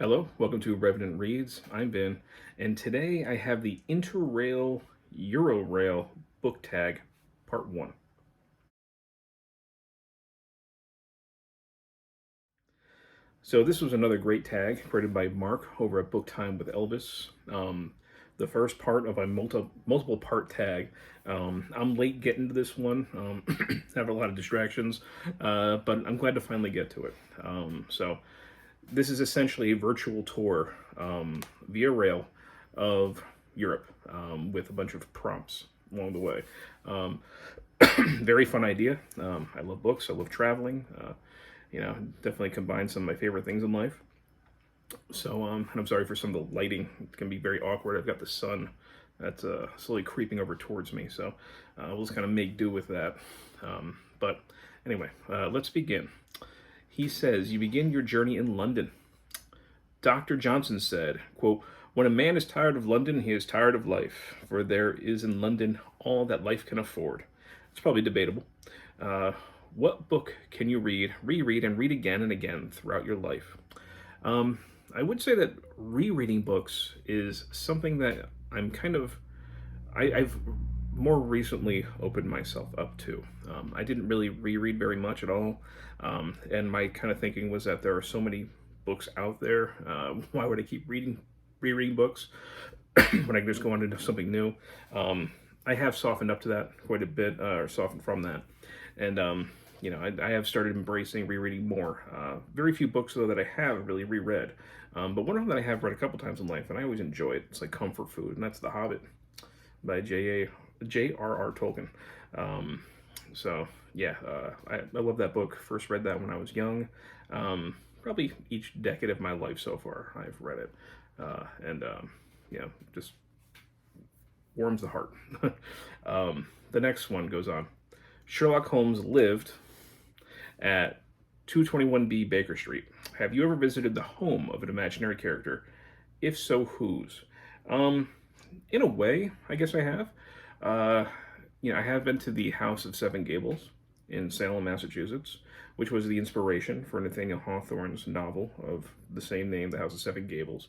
Hello, welcome to Revenant Reads. I'm Ben, and today I have the Interrail Eurorail book tag, part 1. So this was another great tag created by Mark over at Book Time with Elvis. The first part of a multiple part tag. I'm late getting to this one. Have a lot of distractions, but I'm glad to finally get to it. So this is essentially a virtual tour via rail of Europe with a bunch of prompts along the way. Um, Very fun idea. I love books. I love traveling. Definitely combine some of my favorite things in life. So, and I'm sorry for some of the lighting. It can be very awkward. I've got the sun that's slowly creeping over towards me. So, we'll just kind of make do with that. But anyway, let's begin. He says, you begin your journey in London. Dr. Johnson said, quote, when a man is tired of London, he is tired of life, for there is in London all that life can afford. It's probably debatable. Uh, what book can you read, reread, and read again and again throughout your life? Um, I would say that rereading books is something that I've more recently opened myself up to. I didn't really reread very much at all, and my kind of thinking was that there are so many books out there. Why would I keep rereading books when I can just go on into something new? I have softened up to that quite a bit, or softened from that, and I have started embracing rereading more. Very few books though that I have really reread, but one of them that I have read a couple times in life, and I always enjoy it. It's like comfort food, and that's The Hobbit by J.R.R. Tolkien. Um, so yeah, I love that book. First read that when I was young. Probably each decade of my life so far, I've read it, and just warms the heart. The next one goes on. Sherlock Holmes lived at 221B Baker Street. Have you ever visited the home of an imaginary character? If so, whose? Um, in a way, I guess I have. Uh, I have been to the House of Seven Gables in Salem, Massachusetts, which was the inspiration for Nathaniel Hawthorne's novel of the same name, The House of Seven Gables.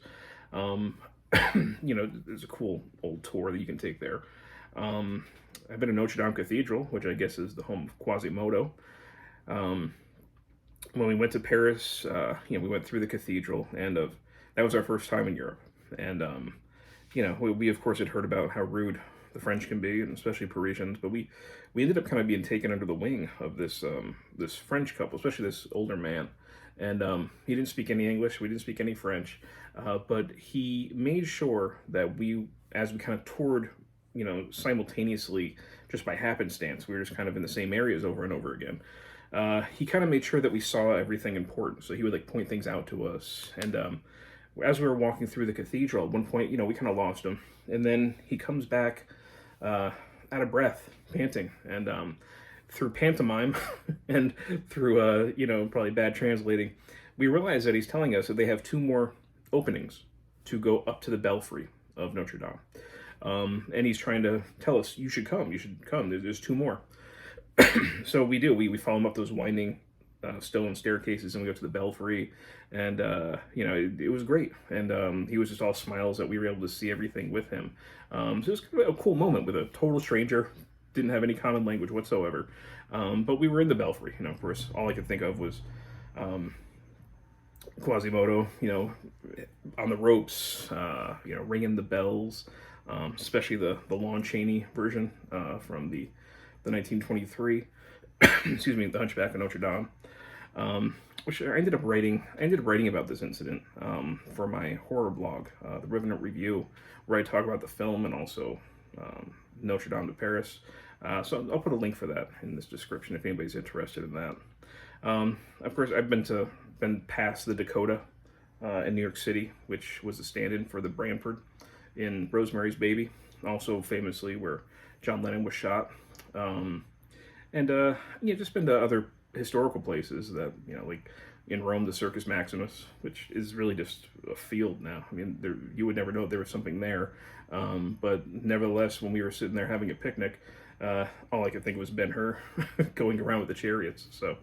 Um, there's a cool old tour that you can take there. Um, I've been to Notre Dame Cathedral, which I guess is the home of Quasimodo. Um, when we went to Paris, we went through the cathedral, and that was our first time in Europe. And we of course had heard about how rude the French can be, and especially Parisians. But we ended up kind of being taken under the wing of this French couple, especially this older man. And he didn't speak any English. We didn't speak any French. But he made sure that as we kind of toured, simultaneously, just by happenstance, we were just kind of in the same areas over and over again. He kind of made sure that we saw everything important. So he would like point things out to us. And as we were walking through the cathedral, at one point, we kind of lost him. And then he comes back out of breath, panting. And through pantomime and through, probably bad translating, we realize that he's telling us that they have two more openings to go up to the belfry of Notre Dame. And he's trying to tell us, you should come, there's two more. So we do. We follow him up those winding stone staircases, and we go to the belfry, and it was great. And he was just all smiles that we were able to see everything with him. So it was kind of a cool moment with a total stranger. Didn't have any common language whatsoever, but we were in the belfry. Of course, all I could think of was Quasimodo, on the ropes, ringing the bells, especially the Lon Chaney version from the 1923, excuse me, the Hunchback of Notre Dame, which I ended up writing. I ended up writing about this incident for my horror blog, the Revenant Review, where I talk about the film and also Notre Dame de Paris. So I'll put a link for that in this description if anybody's interested in that. Of course, I've been past the Dakota in New York City, which was the stand-in for the Branford in Rosemary's Baby, also famously where John Lennon was shot. Just been to other historical places that, like in Rome, the Circus Maximus, which is really just a field now. I mean, you would never know there was something there. But nevertheless, when we were sitting there having a picnic, all I could think was Ben-Hur going around with the chariots. So,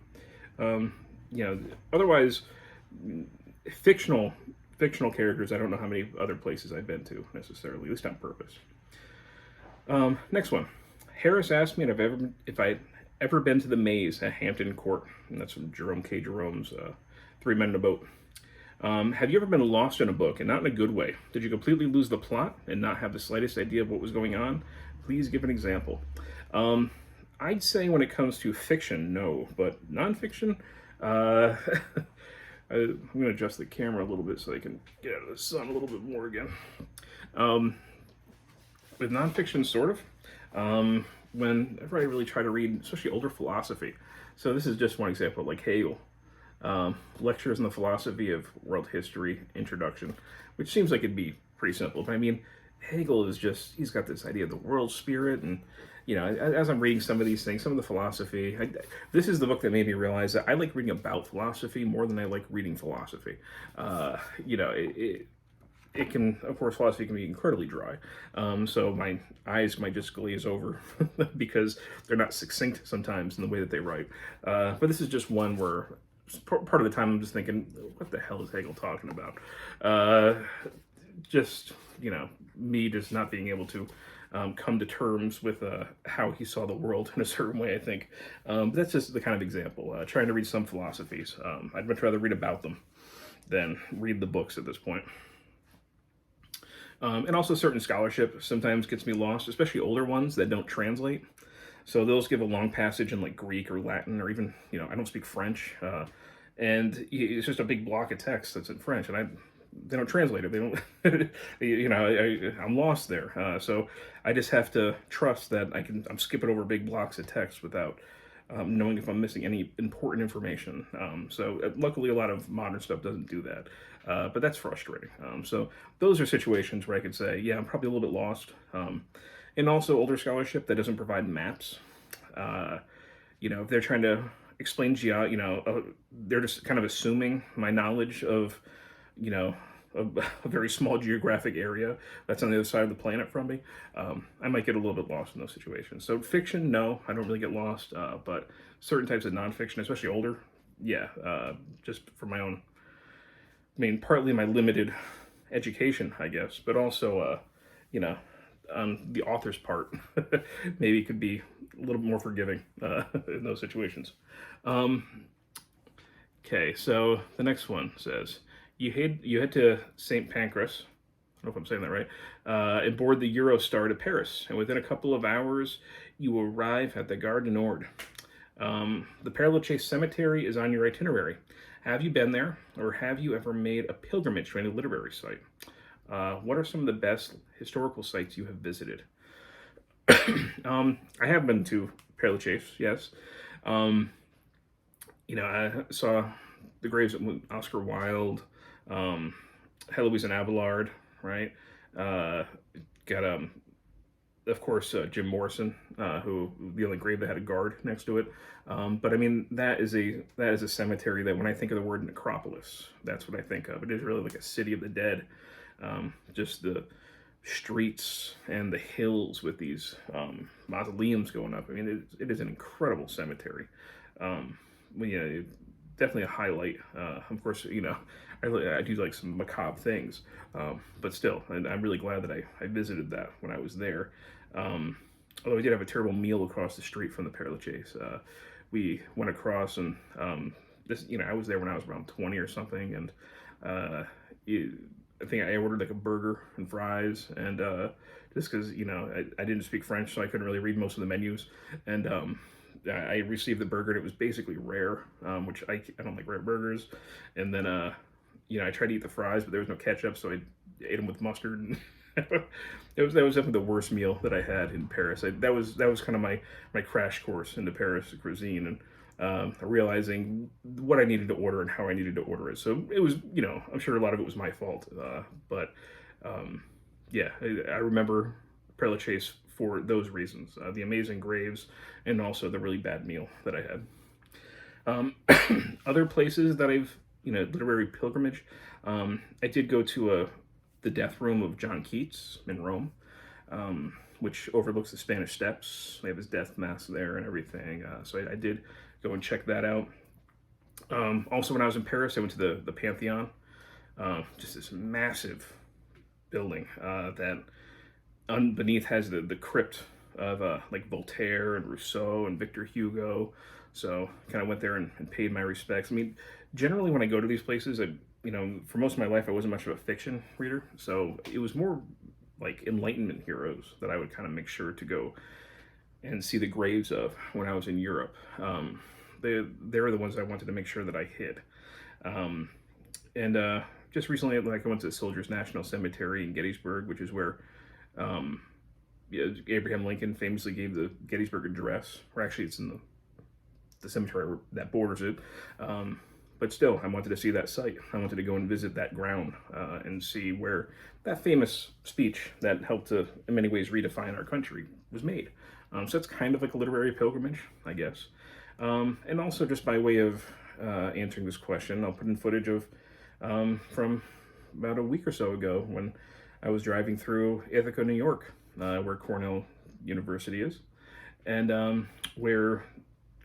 otherwise, fictional fictional characters, I don't know how many other places I've been to necessarily, at least on purpose. Next one. Harris asked me if I'd ever been to the maze at Hampton Court. And that's from Jerome K Jerome's Three Men in a Boat. Have you ever been lost in a book, and not in a good way? Did you completely lose the plot and not have the slightest idea of what was going on? Please give an example. I'd say when it comes to fiction, no, but nonfiction, I'm going to adjust the camera a little bit so I can get out of the sun a little bit more again. With nonfiction, sort of. Whenever I really try to read, especially older philosophy. So this is just one example, like Hegel. Lectures on the Philosophy of World History, Introduction, which seems like it'd be pretty simple. But I mean, Hegel is just, he's got this idea of the world spirit. And, you know, as I'm reading some of these things, some of the philosophy, this is the book that made me realize that I like reading about philosophy more than I like reading philosophy. You know, it can, of course, philosophy can be incredibly dry. So my eyes might just glaze over because they're not succinct sometimes in the way that they write. But this is just one where part of the time I'm just thinking, what the hell is Hegel talking about? Just, you know, me just not being able to come to terms with how he saw the world in a certain way, I think. But that's just the kind of example. Trying to read some philosophies. I'd much rather read about them than read the books at this point. And also certain scholarship sometimes gets me lost, especially older ones that don't translate. So those give a long passage in like Greek or Latin, or even, you know, I don't speak French. And it's just a big block of text that's in French, and they don't translate it. They don't, you know, I'm lost there. So I just have to trust that I'm skipping over big blocks of text without knowing if I'm missing any important information. So luckily a lot of modern stuff doesn't do that. But that's frustrating. So those are situations where I could say, yeah, I'm probably a little bit lost. And also older scholarship that doesn't provide maps. You know, if they're trying to explain you know, they're just kind of assuming my knowledge of, you know, a very small geographic area that's on the other side of the planet from me. I might get a little bit lost in those situations. So fiction, no, I don't really get lost. But certain types of nonfiction, especially older, yeah, just for my own, I mean, partly my limited education, I guess, but also, you know, the author's part maybe could be a little bit more forgiving in those situations. Okay, so the next one says, you head to St Pancras, I don't know if I'm saying that right, and board the Eurostar to Paris, and within a couple of hours, you arrive at the Gare du Nord. The Père Lachaise Cemetery is on your itinerary. Have you been there, or have you ever made a pilgrimage to any literary site? What are some of the best historical sites you have visited? I have been to Père Lachaise, yes. You know, I saw the graves of Oscar Wilde, Heloise and Abelard, right? Got of course, Jim Morrison, who the only grave that had a guard next to it. But I mean, that is a cemetery that when I think of the word necropolis, that's what I think of. It is really like a city of the dead. Just the streets and the hills with these mausoleums going up. I mean, it is an incredible cemetery. Yeah, definitely a highlight. Of course, you know, I do like some macabre things, but still, and I'm really glad that I visited that when I was there. Although we did have a terrible meal across the street from the Père Lachaise. We went across and this, you know, I was there when I was around 20 or something, and I think I ordered like a burger and fries, and just because, you know, I didn't speak French, so I couldn't really read most of the menus, and I received the burger, and it was basically rare, which I don't like rare burgers, and then you know, I tried to eat the fries, but there was no ketchup, so I ate them with mustard, and that was definitely the worst meal that I had in Paris. That was kind of my crash course into Paris cuisine, and realizing what I needed to order and how I needed to order it. So it was, you know, I'm sure a lot of it was my fault, but yeah, I remember Père Lachaise for those reasons, the amazing graves, and also the really bad meal that I had. Other places that I've, you know, literary pilgrimage, I did go to the death room of John Keats in Rome, which overlooks the Spanish Steps. They have his death mass there and everything. So I did go and check that out. Also, when I was in Paris, I went to the Pantheon, Just this massive building that beneath has the crypt of like Voltaire and Rousseau and Victor Hugo. So kind of went there and paid my respects. I mean, generally when I go to these places, for most of my life I wasn't much of a fiction reader, so it was more like Enlightenment heroes that I would kind of make sure to go and see the graves of when I was in Europe. They're the ones I wanted to make sure that I hit. Um, and just recently, like I went to Soldiers National Cemetery in Gettysburg, which is where um, yeah, Abraham Lincoln famously gave the Gettysburg Address, or actually it's in the cemetery that borders it. But still, I wanted to see that site. I wanted to go and visit that ground and see where that famous speech that helped to, in many ways, redefine our country was made. So that's kind of like a literary pilgrimage, I guess. And also, just by way of answering this question, I'll put in footage of from about a week or so ago when I was driving through Ithaca, New York, where Cornell University is, and where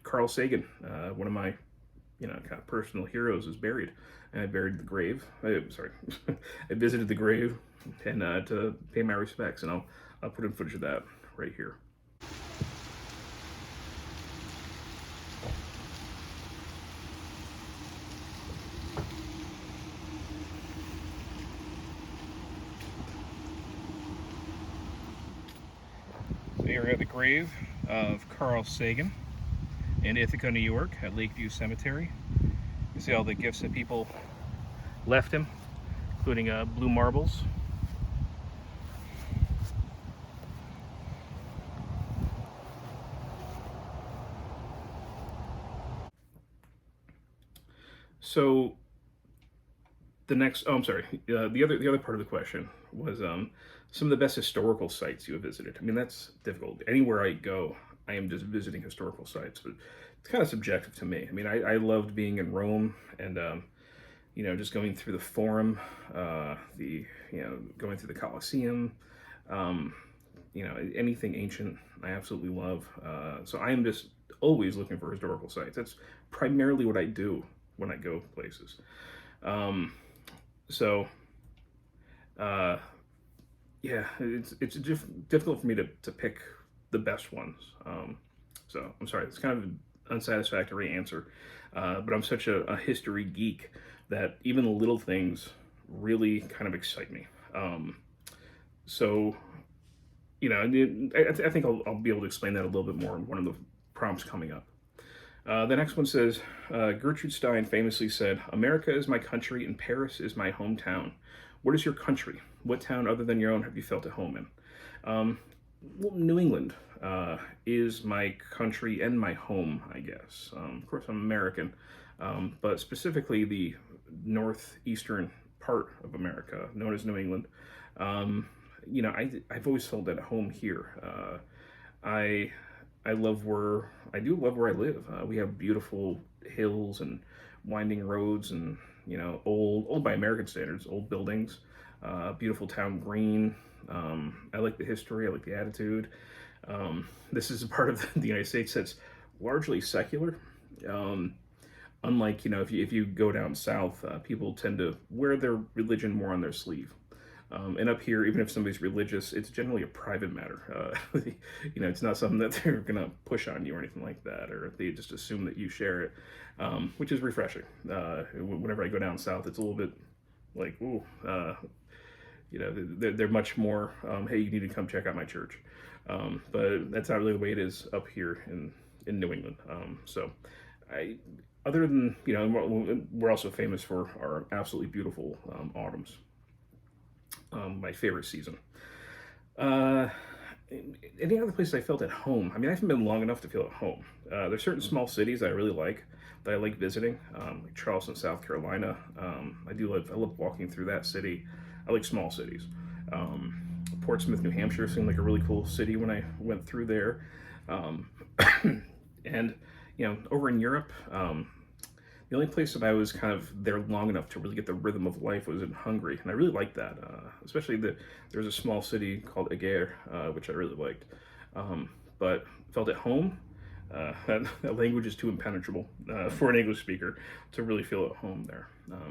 Carl Sagan, one of my kind of personal heroes, is buried. And I buried the grave. I visited the grave and to pay my respects, and I'll put in footage of that right here. So here we have the grave of Carl Sagan in Ithaca, New York, at Lakeview Cemetery. You see all the gifts that people left him, including blue marbles. So the next, oh, I'm sorry. The other part of the question was some of the best historical sites you have visited. I mean, that's difficult. Anywhere I go, I am just visiting historical sites, but it's kind of subjective to me. I mean, I loved being in Rome and just going through the Forum, going through the Colosseum. Anything ancient, I absolutely love. So I am just always looking for historical sites. That's primarily what I do when I go places. So, yeah, it's difficult for me to pick the best ones. So I'm sorry, it's kind of an unsatisfactory answer, but I'm such a history geek that even the little things really kind of excite me. So, I think I'll be able to explain that a little bit more in one of the prompts coming up. The next one says, Gertrude Stein famously said, "America is my country and Paris is my hometown. What is your country? What town other than your own have you felt at home in?" Well, New England is my country and my home, I guess. Of course, I'm American, but specifically the northeastern part of America, known as New England. I've always felt at home here. I love where I do love where I live. We have beautiful hills and winding roads, and old by American standards, old buildings. Beautiful town green. I like the history. I like the attitude. This is a part of the United States that's largely secular. Unlike if you go down south, people tend to wear their religion more on their sleeve. And up here, even if somebody's religious, it's generally a private matter. It's not something that they're going to push on you or anything like that, or they just assume that you share it, which is refreshing. Whenever I go down south, it's a little bit like, ooh, they're much more, hey, you need to come check out my church. But that's not really the way it is up here in New England. Other than, we're also famous for our absolutely beautiful autumns. My favorite season. Any other place I felt at home? I mean, I haven't been long enough to feel at home. There's certain small cities I really like that I like visiting, like Charleston, South Carolina. I love walking through that city. I like small cities. Portsmouth, New Hampshire seemed like a really cool city when I went through there. And over in Europe, the only place that I was kind of there long enough to really get the rhythm of life was in Hungary, and I really liked that. Especially there's a small city called Gare, which I really liked. But felt at home. That language is too impenetrable for an English speaker to really feel at home there.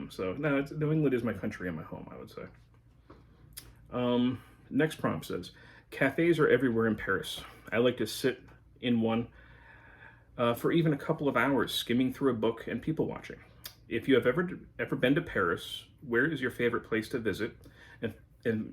So no, New England is my country and my home, I would say. Next prompt says, cafes are everywhere in Paris. I like to sit in one for even a couple of hours, skimming through a book and people watching. If you have ever been to Paris, where is your favorite place to visit, and,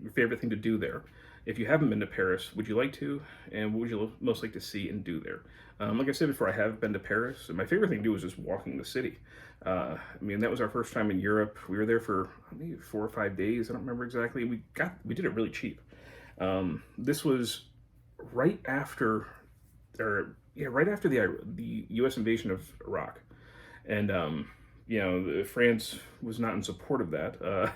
your favorite thing to do there? If you haven't been to Paris, would you like to, and what would you most like to see and do there? Like I said before, I have been to Paris, and my favorite thing to do is just walking the city. I mean, that was our first time in Europe. We were there for maybe 4 or 5 days. I don't remember exactly. We did it really cheap. This was right after, right after the U.S. invasion of Iraq, and France was not in support of that,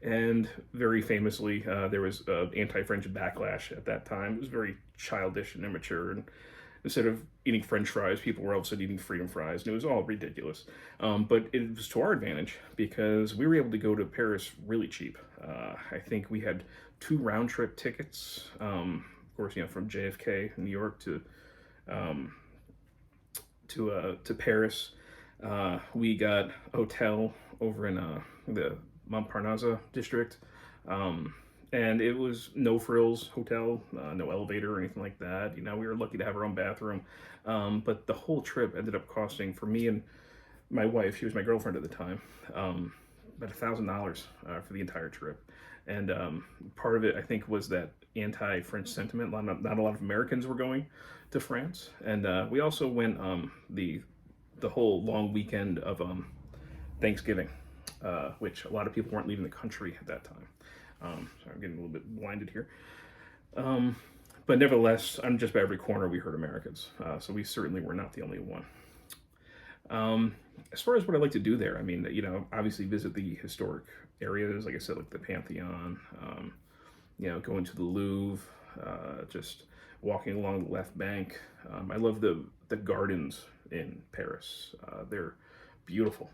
and very famously, there was anti-French backlash at that time. It was very childish and immature, and instead of eating French fries, people were all of a sudden eating freedom fries, and it was all ridiculous. But it was to our advantage because we were able to go to Paris really cheap. I think we had 2 round-trip tickets, of course, from JFK, New York, to Paris. We got a hotel over in the Montparnasse district, and it was no frills hotel, no elevator or anything like that. We were lucky to have our own bathroom, but the whole trip ended up costing, for me and my wife, she was my girlfriend at the time, about $1,000 for the entire trip. And part of it, I think, was that anti-French sentiment. Not a lot of Americans were going to France, and we also went the whole long weekend of Thanksgiving, which a lot of people weren't leaving the country at that time. So I'm getting a little bit blinded here. But nevertheless, on just about every corner we heard Americans. So we certainly were not the only one. As far as what I like to do there, I mean, obviously visit the historic areas, like I said, like the Pantheon, going to the Louvre, just walking along the left bank. I love the gardens in Paris. They're beautiful.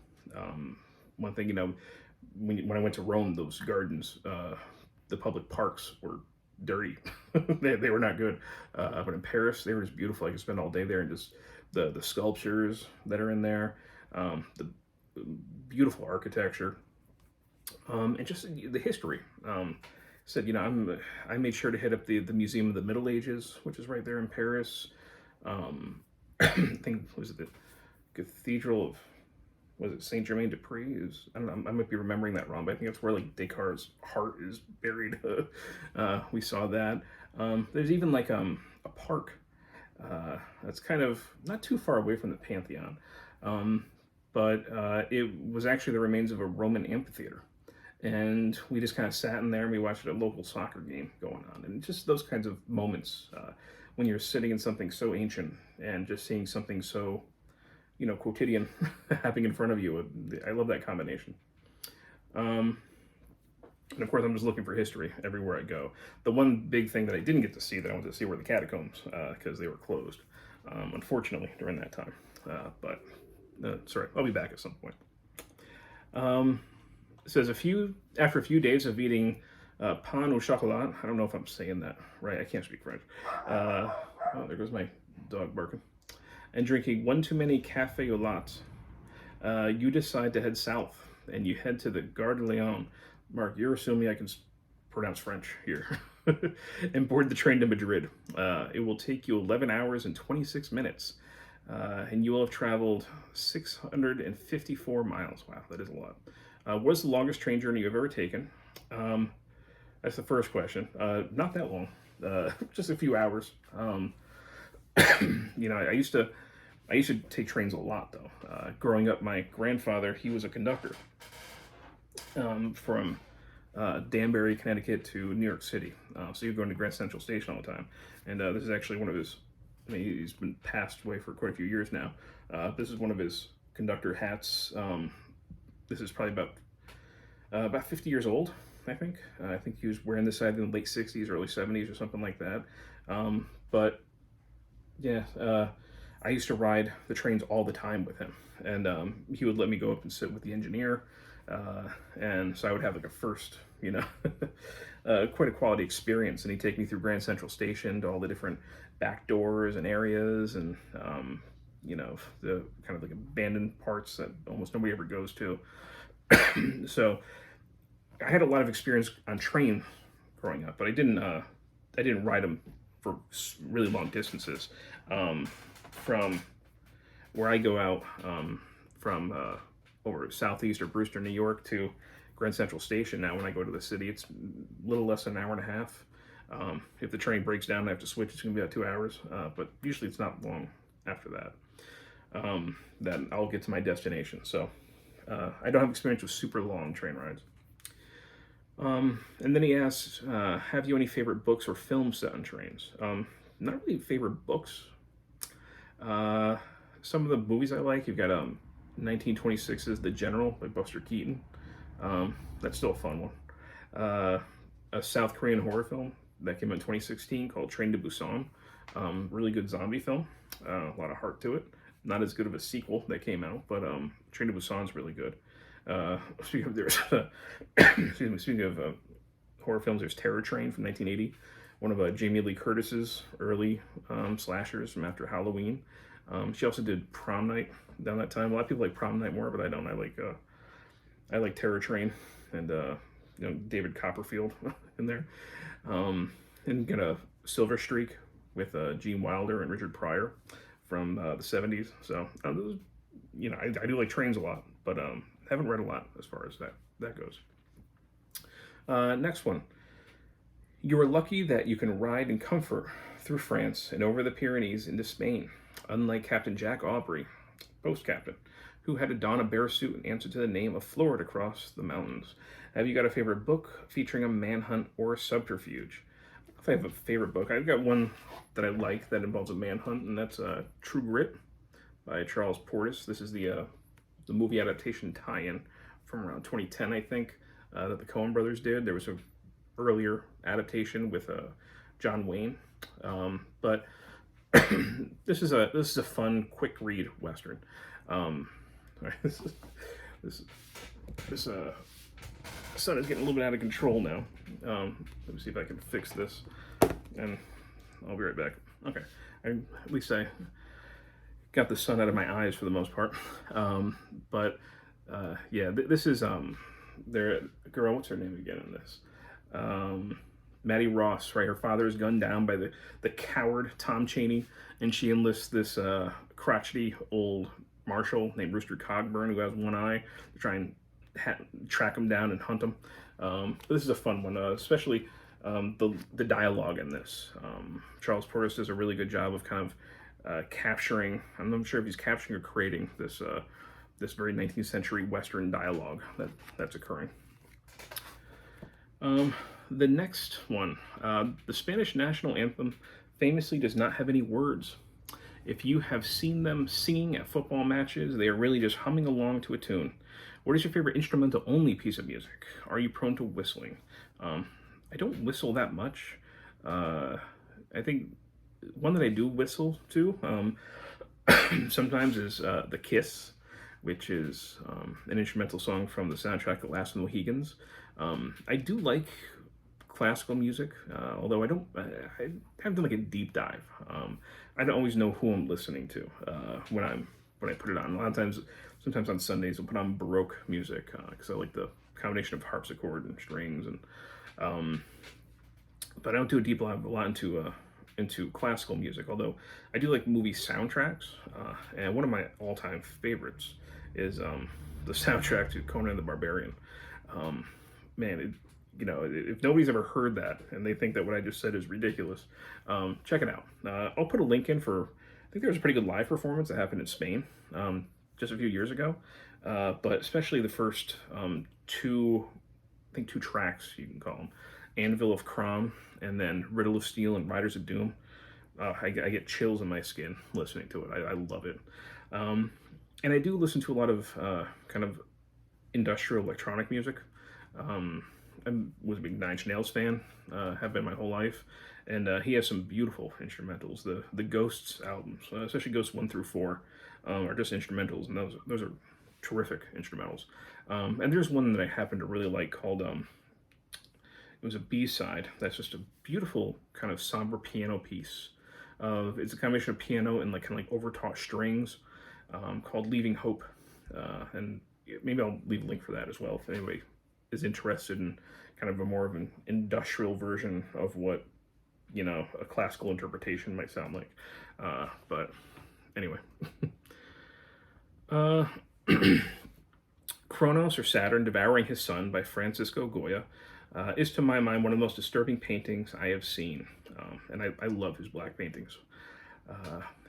One thing, when I went to Rome, those gardens, the public parks were dirty. they were not good. But in Paris, they were just beautiful. I could spend all day there, and just the sculptures that are in there, the beautiful architecture, and just the history. I made sure to hit up the Museum of the Middle Ages, which is right there in Paris. I think, was it the Cathedral of, was it Saint Germain des Prés? I don't know, I might be remembering that wrong, but I think that's where like Descartes' heart is buried. We saw that. There's even like a park that's kind of not too far away from the Pantheon, but it was actually the remains of a Roman amphitheater. And we just kind of sat in there and we watched a local soccer game going on. And just those kinds of moments when you're sitting in something so ancient and just seeing something so, quotidian happening in front of you. I love that combination. And of course, I'm just looking for history everywhere I go. The one big thing that I didn't get to see that I wanted to see were the catacombs, because they were closed, unfortunately, during that time. But sorry, I'll be back at some point. It says after a few days of eating pain au chocolat. I don't know if I'm saying that right. I can't speak French. Oh, there goes my dog barking. And drinking one too many café au latte, you decide to head south, and you head to the Gare du Nord. Mark, you're assuming I can pronounce French here. And board the train to Madrid. It will take you 11 hours and 26 minutes. And you will have traveled 654 miles. Wow, that is a lot. What's the longest train journey you've ever taken? That's the first question. Not that long. Just a few hours. I used to take trains a lot, though. Growing up, my grandfather, he was a conductor from Danbury, Connecticut to New York City. So you're going to Grand Central Station all the time. And this is actually one of his, he's been passed away for quite a few years now. This is one of his conductor hats. This is probably about 50 years old, I think. I think he was wearing this either in the late 60s, early 70s or something like that. But yeah, I used to ride the trains all the time with him. And he would let me go up and sit with the engineer. And so I would have like a first, quite a quality experience. And he'd take me through Grand Central Station to all the different back doors and areas, and the kind of like abandoned parts that almost nobody ever goes to. So I had a lot of experience on train growing up, but I didn't ride them for really long distances. From where I go out, from over southeast or Brewster, New York to Grand Central Station. Now, when I go to the city, it's a little less than an hour and a half. If the train breaks down and I have to switch, it's going to be about 2 hours. But usually it's not long after that. Then I'll get to my destination. So I don't have experience with super long train rides. And then he asks, have you any favorite books or films set on trains? Not really favorite books. Some of the movies I like, you've got 1926's The General by Buster Keaton. That's still a fun one. A South Korean horror film that came out in 2016 called Train to Busan. Really good zombie film. A lot of heart to it. Not as good of a sequel that came out, but Train to Busan's really good. Speaking of excuse me, speaking of horror films, there's Terror Train from 1980, one of Jamie Lee Curtis's early slashers from after Halloween. She also did Prom Night down that time. A lot of people like Prom Night more, but I don't. I like Terror Train and David Copperfield in there. And get a Silver Streak with Gene Wilder and Richard Pryor from the 70s. So I do like trains a lot, but haven't read a lot as far as that goes. Next one. You are lucky that you can ride in comfort through France and over the Pyrenees into Spain, unlike Captain Jack Aubrey, post captain, who had to don a bear suit in answer to the name of Florida across the mountains. Have you got a favorite book featuring a manhunt or a subterfuge? If I have a favorite book, I've got one that I like that involves a manhunt, and that's True Grit by Charles Portis. This is the movie adaptation tie-in from around 2010, I think, that the Coen brothers did. There was an earlier adaptation with John Wayne, but this is a fun, quick read Western. This sun is getting a little bit out of control now. Let me see if I can fix this, and I'll be right back. Okay, at least I got the sun out of my eyes for the most part. This is their girl. What's her name again in this? Maddie Ross, right? Her father is gunned down by the coward Tom Chaney, and she enlists this crotchety old marshal named Rooster Cogburn, who has one eye, to try and track him down and hunt him. This is a fun one, especially the dialogue in this. Charles Portis does a really good job of kind of capturing. I'm not sure if he's capturing or creating this very 19th century Western dialogue that's occurring. The next one, the Spanish national anthem famously does not have any words. If you have seen them singing at football matches, they are really just humming along to a tune. What is your favorite instrumental-only piece of music? Are you prone to whistling? I don't whistle that much. I think one that I do whistle to sometimes is The Kiss, which is an instrumental song from the soundtrack The Last of the Mohicans. I do like classical music, although I haven't done like a deep dive. I don't always know who I'm listening to when I put it on. A lot of times, sometimes on Sundays, I'll put on Baroque music because I like the combination of harpsichord and strings, but I don't do a deep dive a lot into classical music. Although I do like movie soundtracks, and one of my all-time favorites is the soundtrack to Conan the Barbarian. If nobody's ever heard that and they think that what I just said is ridiculous, check it out. I'll put a link in for, I think there was a pretty good live performance that happened in Spain just a few years ago, but especially the first two tracks, you can call them, Anvil of Crom and then Riddle of Steel and Riders of Doom. I get chills in my skin listening to it. I love it. And I do listen to a lot of kind of industrial electronic music. I was a big Nine Inch Nails fan, have been my whole life, and he has some beautiful instrumentals. The Ghosts albums, especially Ghosts 1 through 4, are just instrumentals, and those are terrific instrumentals. And there's one that I happen to really like called, it was a B-side, that's just a beautiful kind of somber piano piece. It's a combination of piano and kind of overtaught strings, called Leaving Hope. And maybe I'll leave a link for that as well if anybody is interested in kind of a more of an industrial version of what, you know, a classical interpretation might sound like. But anyway. Kronos, or Saturn Devouring His Son by Francisco Goya is, to my mind, one of the most disturbing paintings I have seen. And I love his black paintings.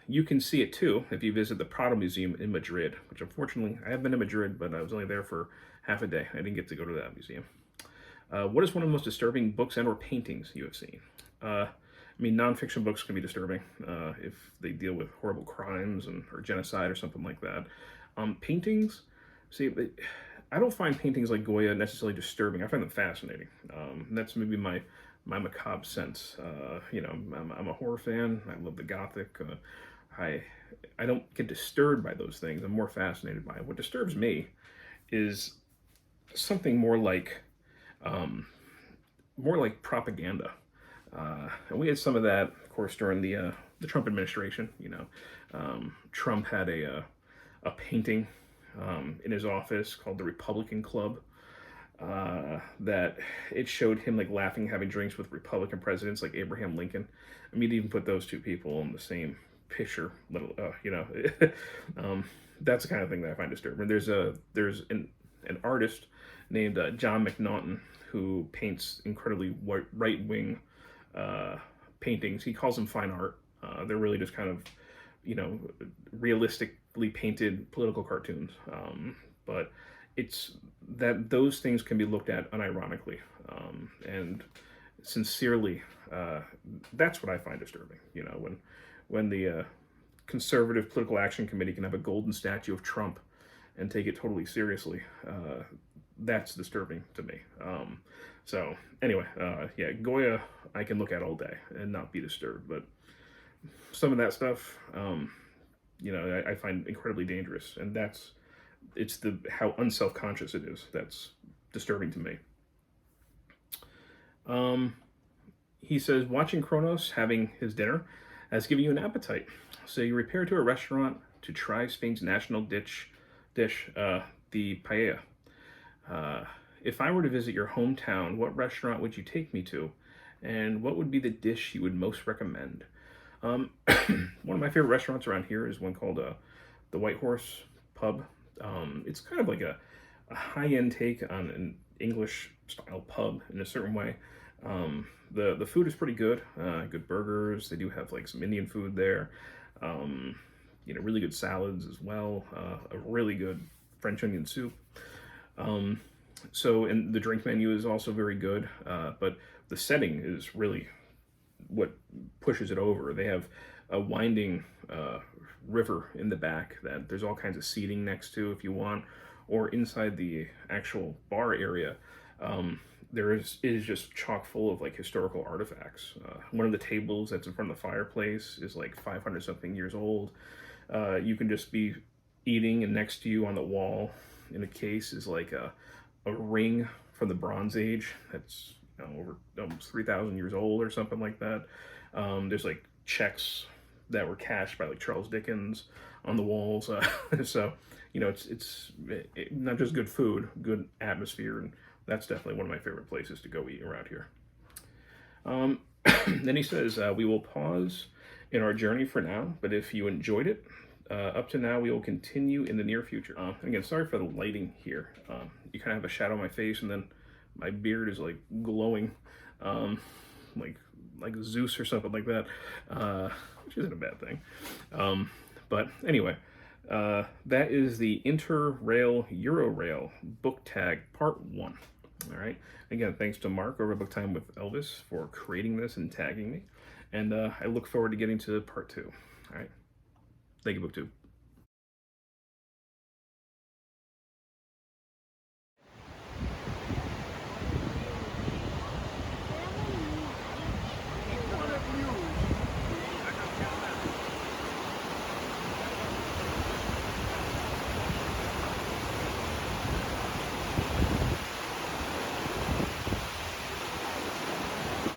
You can see it too if you visit the Prado Museum in Madrid, which unfortunately I have been to Madrid, but I was only there for half a day. I didn't get to go to that museum. What is one of the most disturbing books and or paintings you have seen? I mean, nonfiction books can be disturbing if they deal with horrible crimes or genocide or something like that. Paintings, see, I don't find paintings like Goya necessarily disturbing. I find them fascinating. That's maybe my macabre sense. You know, I'm a horror fan. I love the Gothic. I don't get disturbed by those things. I'm more fascinated by it. What disturbs me is something more like propaganda. And we had some of that, of course, during the Trump administration. You know, Trump had a painting in his office called the Republican Club. That it showed him like laughing, having drinks with Republican presidents like Abraham Lincoln. I mean, even put those two people in the same picture. You know, that's the kind of thing that I find disturbing. There's an artist named John McNaughton who paints incredibly right-wing paintings. He calls them fine art. They're really just kind of, you know, realistically painted political cartoons. But it's that those things can be looked at unironically and sincerely. That's what I find disturbing. You know, when the conservative political action committee can have a golden statue of Trump and take it totally seriously, that's disturbing to me. So anyway, yeah, Goya I can look at all day and not be disturbed, but some of that stuff, you know, I find incredibly dangerous, and it's how unself-conscious it is that's disturbing to me. He says, watching Kronos having his dinner has given you an appetite. So you repair to a restaurant to try Spain's national dish, the paella. If I were to visit your hometown, what restaurant would you take me to? And what would be the dish you would most recommend? One of my favorite restaurants around here is one called the White Horse Pub. It's kind of like a high-end take on an English-style pub in a certain way. The food is pretty good. Good burgers. They do have like some Indian food there. You know, really good salads as well. A really good French onion soup. So, and the drink menu is also very good. But the setting is really what pushes it over. They have a winding river in the back that there's all kinds of seating next to if you want, or inside the actual bar area. There is just chock full of like historical artifacts. One of the tables that's in front of the fireplace is like 500 something years old. You can just be eating, and next to you on the wall in a case is like a ring from the Bronze Age that's, you know, over almost 3,000 years old or something like that. There's like checks that were cashed by like Charles Dickens on the walls. So, you know, it's not just good food, good atmosphere, and that's definitely one of my favorite places to go eat around here. Then he says, we will pause in our journey for now, but if you enjoyed it up to now, we will continue in the near future. Again, sorry for the lighting here. You kind of have a shadow on my face, and then my beard is like glowing, like Zeus or something like that, which isn't a bad thing. But anyway, that is the Interrail Eurorail book tag part 1. All right. Again, thanks to Mark over Book Time with Elvis for creating this and tagging me. And I look forward to getting to part 2. All right. Thank you, BookTube.